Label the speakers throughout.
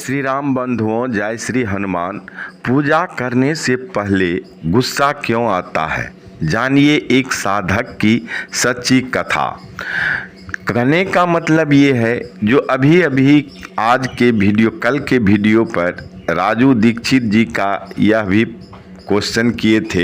Speaker 1: श्री राम बंधुओं, जय श्री हनुमान। पूजा करने से पहले गुस्सा क्यों आता है, जानिए एक साधक की सच्ची कथा। कहने का मतलब ये है, जो अभी अभी आज के वीडियो, कल के वीडियो पर राजू दीक्षित जी का यह भी क्वेश्चन किए थे,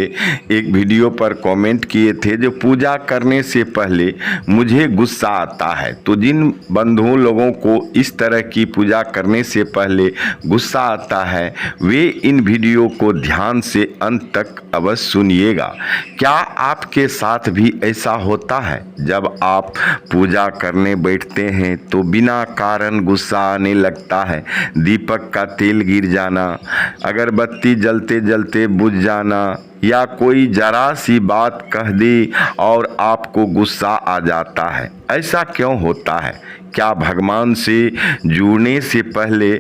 Speaker 1: एक वीडियो पर कमेंट किए थे, जो पूजा करने से पहले मुझे गुस्सा आता है। तो जिन बंधुओं लोगों को इस तरह की पूजा करने से पहले गुस्सा आता है, वे इन वीडियो को ध्यान से अंत तक अवश्य सुनिएगा। क्या आपके साथ भी ऐसा होता है? जब आप पूजा करने बैठते हैं तो बिना कारण गुस्सा आने लगता है, दीपक का तेल गिर जाना, अगरबत्ती जलते जलते बुझ जाना, या कोई जरा सी बात कह दी और आपको गुस्सा आ जाता है। ऐसा क्यों होता है? क्या भगवान से जुड़ने से पहले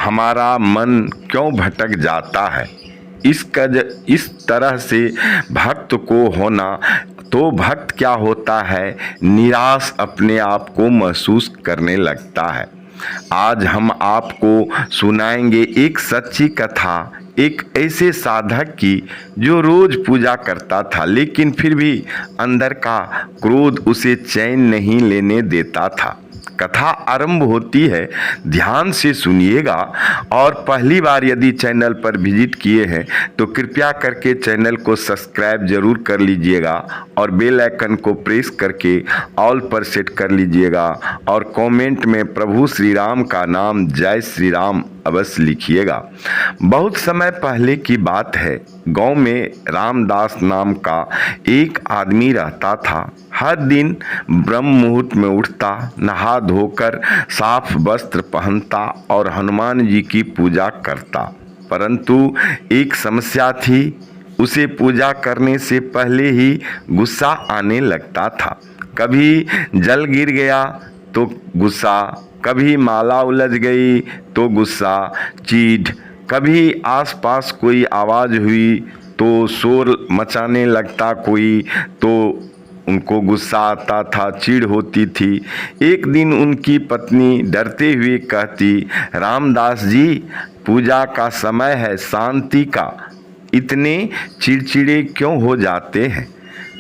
Speaker 1: हमारा मन क्यों भटक जाता है? इस तरह से भक्त को होना, तो भक्त क्या होता है, निराश अपने आप को महसूस करने लगता है। आज हम आपको सुनाएंगे एक सच्ची कथा, एक ऐसे साधक की जो रोज पूजा करता था, लेकिन फिर भी अंदर का क्रोध उसे चैन नहीं लेने देता था। कथा आरंभ होती है, ध्यान से सुनिएगा। और पहली बार यदि चैनल पर विजिट किए हैं तो कृपया करके चैनल को सब्सक्राइब जरूर कर लीजिएगा और बेल आइकन को प्रेस करके ऑल पर सेट कर लीजिएगा, और कमेंट में प्रभु श्री राम का नाम, जय श्री राम अवश्य लिखिएगा। बहुत समय पहले की बात है, गांव में रामदास नाम का एक आदमी रहता था। हर दिन ब्रह्म मुहूर्त में उठता, नहा धोकर साफ वस्त्र पहनता और हनुमान जी की पूजा करता। परंतु एक समस्या थी, उसे पूजा करने से पहले ही गुस्सा आने लगता था। कभी जल गिर गया तो गुस्सा, कभी माला उलझ गई तो गुस्सा, चीढ़, कभी आसपास कोई आवाज़ हुई तो शोर मचाने लगता कोई, तो उनको गुस्सा आता था, चिढ़ होती थी। एक दिन उनकी पत्नी डरते हुए कहती, रामदास जी, पूजा का समय है, शांति का, इतने चिड़चिड़े क्यों हो जाते हैं?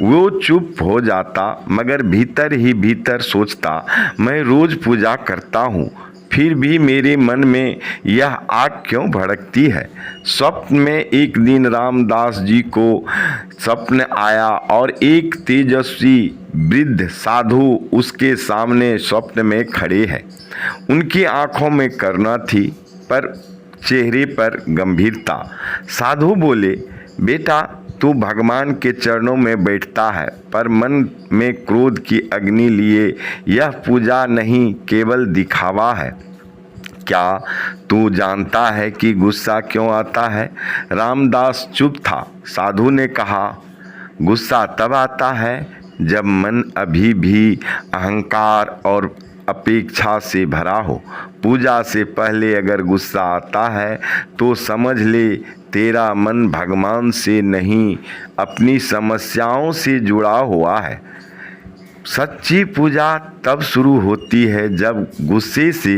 Speaker 1: वो चुप हो जाता, मगर भीतर ही भीतर सोचता, मैं रोज पूजा करता हूँ, फिर भी मेरे मन में यह आग क्यों भड़कती है? स्वप्न में एक दिन रामदास जी को स्वप्न आया और एक तेजस्वी वृद्ध साधु उसके सामने स्वप्न में खड़े हैं। उनकी आंखों में करुणा थी पर चेहरे पर गंभीरता। साधु बोले, बेटा, तू भगवान के चरणों में बैठता है पर मन में क्रोध की अग्नि लिए, यह पूजा नहीं केवल दिखावा है। क्या तू जानता है कि गुस्सा क्यों आता है? रामदास चुप था। साधु ने कहा, गुस्सा तब आता है जब मन अभी भी अहंकार और अपेक्षा से भरा हो। पूजा से पहले अगर गुस्सा आता है तो समझ ले तेरा मन भगवान से नहीं, अपनी समस्याओं से जुड़ा हुआ है। सच्ची पूजा तब शुरू होती है जब गुस्से से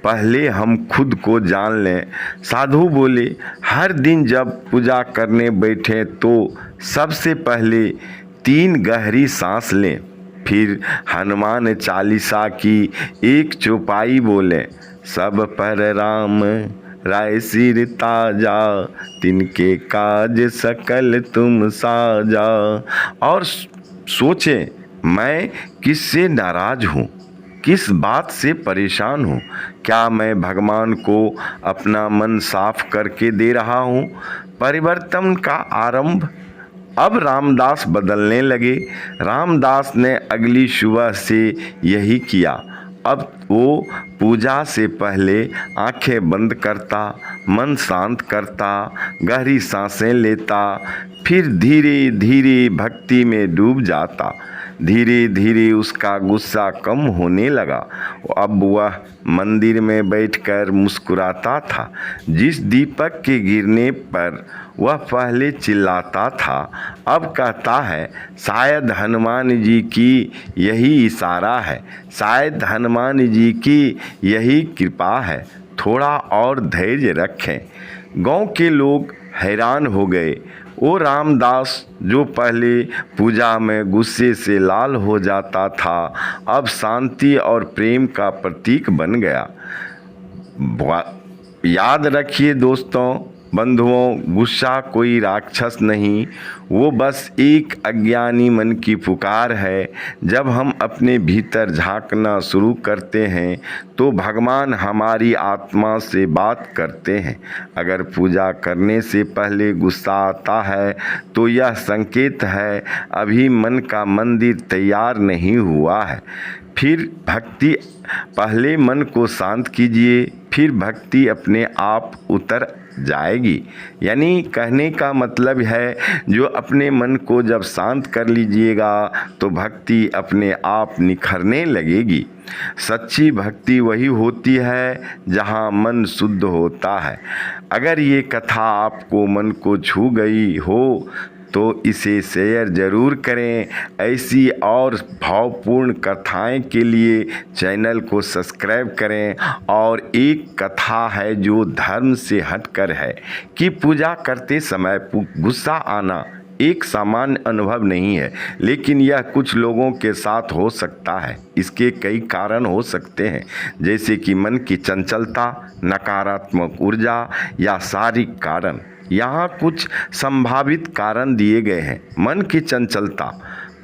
Speaker 1: पहले हम खुद को जान लें। साधु बोले, हर दिन जब पूजा करने बैठें तो सबसे पहले 3 गहरी सांस लें, फिर हनुमान चालीसा की एक चौपाई बोलें, सब पर राम राय सिर ताजा, तिनके काज सकल तुम साजा। और सोचें, मैं किससे नाराज हूँ, किस बात से परेशान हूँ? क्या मैं भगवान को अपना मन साफ करके दे रहा हूँ? परिवर्तन का आरंभ। अब रामदास बदलने लगे। रामदास ने अगली सुबह से यही किया। अब वो पूजा से पहले आंखें बंद करता, मन शांत करता, गहरी सांसें लेता, फिर धीरे धीरे भक्ति में डूब जाता। धीरे धीरे उसका गुस्सा कम होने लगा। अब वह मंदिर में बैठकर मुस्कुराता था। जिस दीपक के गिरने पर वह पहले चिल्लाता था, अब कहता है, शायद हनुमान जी की यही इशारा है, शायद हनुमान जी की यही कृपा है। थोड़ा और धैर्य रखें। गांव के लोग हैरान हो गए। वो रामदास जो पहले पूजा में गुस्से से लाल हो जाता था, अब शांति और प्रेम का प्रतीक बन गया। याद रखिए दोस्तों, बंधुओं, गुस्सा कोई राक्षस नहीं, वो बस एक अज्ञानी मन की पुकार है। जब हम अपने भीतर झांकना शुरू करते हैं तो भगवान हमारी आत्मा से बात करते हैं। अगर पूजा करने से पहले गुस्सा आता है तो यह संकेत है अभी मन का मंदिर तैयार नहीं हुआ है। फिर भक्ति पहले मन को शांत कीजिए, फिर भक्ति अपने आप उतर जाएगी। यानी कहने का मतलब है, जो अपने मन को जब शांत कर लीजिएगा तो भक्ति अपने आप निखरने लगेगी। सच्ची भक्ति वही होती है जहाँ मन शुद्ध होता है। अगर ये कथा आपको मन को छू गई हो तो इसे शेयर ज़रूर करें। ऐसी और भावपूर्ण कथाएं के लिए चैनल को सब्सक्राइब करें। और एक कथा है जो धर्म से हटकर है कि पूजा करते समय गुस्सा आना एक सामान्य अनुभव नहीं है, लेकिन यह कुछ लोगों के साथ हो सकता है। इसके कई कारण हो सकते हैं, जैसे कि मन की चंचलता, नकारात्मक ऊर्जा या शारीरिक कारण। यहाँ कुछ संभावित कारण दिए गए हैं। मन की चंचलता।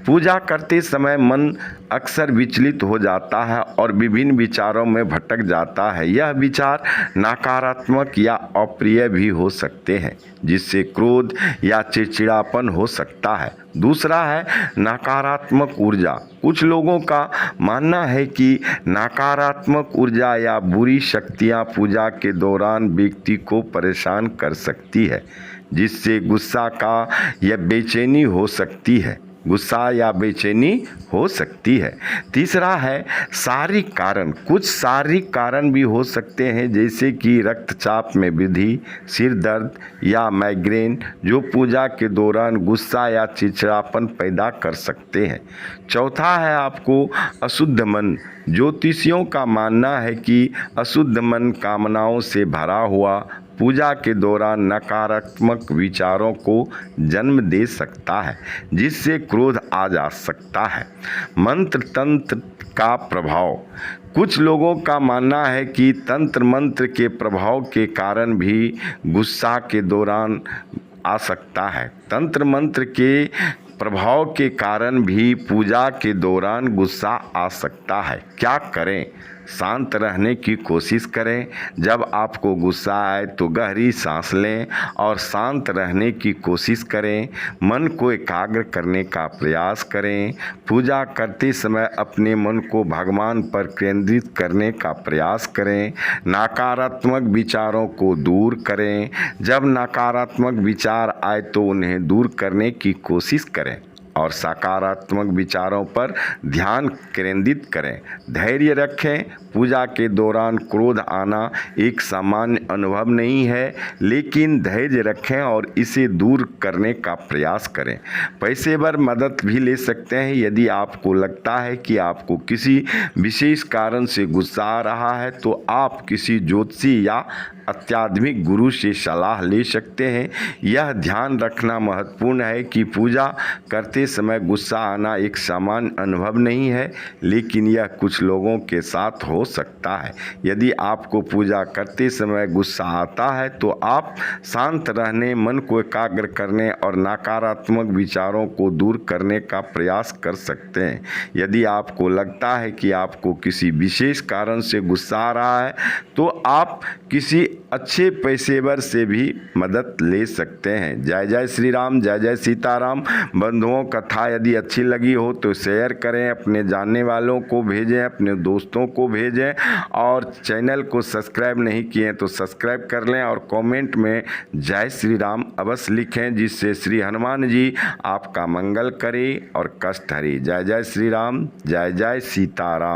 Speaker 1: पूजा करते समय मन अक्सर विचलित हो जाता है और विभिन्न विचारों में भटक जाता है। यह विचार नकारात्मक या अप्रिय भी हो सकते हैं, जिससे क्रोध या चिड़चिड़ापन हो सकता है। दूसरा है नकारात्मक ऊर्जा। कुछ लोगों का मानना है कि नकारात्मक ऊर्जा या बुरी शक्तियां पूजा के दौरान व्यक्ति को परेशान कर सकती है, जिससे गुस्सा का या बेचैनी हो सकती है। तीसरा है शारीरिक कारण। कुछ शारीरिक कारण भी हो सकते हैं, जैसे कि रक्तचाप में वृद्धि, सिर दर्द या माइग्रेन, जो पूजा के दौरान गुस्सा या चिड़चिड़ापन पैदा कर सकते हैं। चौथा है आपको अशुद्ध मन। ज्योतिषियों का मानना है कि अशुद्ध मन कामनाओं से भरा हुआ पूजा के दौरान नकारात्मक विचारों को जन्म दे सकता है, जिससे क्रोध आ जा सकता है। मंत्र तंत्र का प्रभाव। कुछ लोगों का मानना है कि तंत्र मंत्र के प्रभाव के कारण भी गुस्सा के दौरान आ सकता है। तंत्र मंत्र के प्रभाव के कारण भी पूजा के दौरान गुस्सा आ सकता है। क्या करें? शांत रहने की कोशिश करें। जब आपको गुस्सा आए तो गहरी सांस लें और शांत रहने की कोशिश करें। मन को एकाग्र करने का प्रयास करें। पूजा करते समय अपने मन को भगवान पर केंद्रित करने का प्रयास करें। नकारात्मक विचारों को दूर करें। जब नकारात्मक विचार आए तो उन्हें दूर करने की कोशिश करें और सकारात्मक विचारों पर ध्यान केंद्रित करें। धैर्य रखें। पूजा के दौरान क्रोध आना एक सामान्य अनुभव नहीं है, लेकिन धैर्य रखें और इसे दूर करने का प्रयास करें। पेशेवर मदद भी ले सकते हैं। यदि आपको लगता है कि आपको किसी विशेष कारण से गुस्सा आ रहा है तो आप किसी ज्योतिषी या अत्याधुनिक गुरु से सलाह ले सकते हैं। यह ध्यान रखना महत्वपूर्ण है कि पूजा करते समय गुस्सा आना एक सामान्य अनुभव नहीं है, लेकिन यह कुछ लोगों के साथ हो सकता है। यदि आपको पूजा करते समय गुस्सा आता है तो आप शांत रहने, मन को एकाग्र करने और नकारात्मक विचारों को दूर करने का प्रयास कर सकते हैं। यदि आपको लगता है कि आपको किसी विशेष कारण से गुस्सा आ रहा है तो आप किसी अच्छे पेशेवर से भी मदद ले सकते हैं। जय जय श्री राम, जय जय सीताराम। बंधुओं, कथा यदि अच्छी लगी हो तो शेयर करें, अपने जानने वालों को भेजें, अपने दोस्तों को भेजें और चैनल को सब्सक्राइब नहीं किए तो सब्सक्राइब कर लें और कमेंट में जय श्री राम अवश्य लिखें, जिससे श्री हनुमान जी आपका मंगल करें और कष्ट हरे। जय जय श्री राम, जय जय सीताराम।